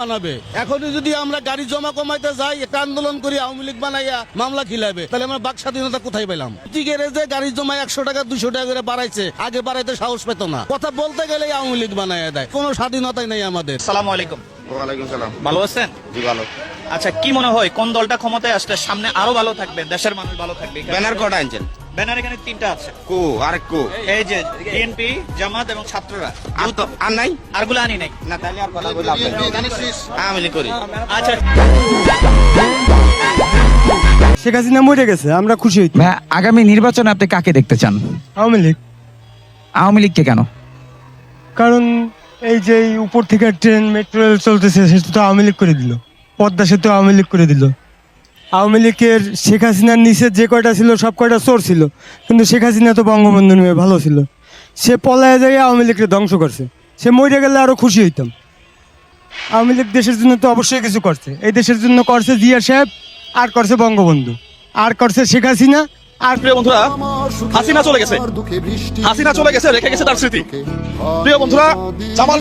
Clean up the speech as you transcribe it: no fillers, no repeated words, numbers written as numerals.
বানাবে। এখনই যদি আমরা গাড়ি জমা কমাইতে যাই, একটা আন্দোলন করি, আওয়ামী লীগ বানাইয়া মামলা খিলাবে, তাহলে আমরা বাক স্বাধীনতা কোথায় পেলাম? যে গাড়ি জমা 100 টাকা 200 টাকা করে বাড়াইছে, আগে বাড়াইতে সাহস পেত না। কথা বলতে গেলে আওয়ামী লীগ বানাইয়া দেয়। কোনো স্বাধীনতাই নেই আমাদের। আসসালামু আলাইকুম। ওয়ালাইকুম সালাম। ভালো আছেন? জি ভালো। আচ্ছা, কি মনে হয় কোন দলটা ক্ষমতায় আসলে সামনে আরো ভালো থাকবে, দেশের মানুষ ভালো থাকবে? ব্যানার কটা আনছেন? ব্যানার এখানে 3টা আছে। কো আরেক কো? এই যে বিএনপি, জামাত এবং ছাত্ররা। আর তো আর নাই আরগুলো আনি নাই। না, তাহলে আর কথা বললাম আমি করি। আচ্ছা, শেখ হাসিনা মরে গেছে, আমরা খুশি হইতে। ভাই, আগামী নির্বাচনে আপনি কাকে দেখতে চান? আওয়ামী লীগ। আওয়ামী লীগকে কেন? কারণ এই যে এই উপর থেকে ট্রেন মেট্রো রেল চলতেছে, সেটা তো আওয়ামী লীগ করে দিল। পদ্মা সেতু আওয়ামী লীগ করে দিল। আওয়ামী লীগের শেখ হাসিনার নিচে যে কয়টা ছিল সব কয়টা চোর ছিল, কিন্তু শেখ হাসিনা তো বঙ্গবন্ধু নিয়ে ভালো ছিল। সে পলায় যায় আওয়ামী লীগকে ধ্বংস করছে। সে মরে গেলে আরো খুশি হইতাম। আওয়ামী লীগ দেশের জন্য তো অবশ্যই কিছু করছে। এই দেশের জন্য করছে জিয়া সাহেব, আর করছে বঙ্গবন্ধু, আর করছে শেখ হাসিনা। আর প্রিয় বন্ধুরা, হাসিনা চলে গেছে, রেখে গেছে তার স্মৃতি। প্রিয় বন্ধুরা, জামাল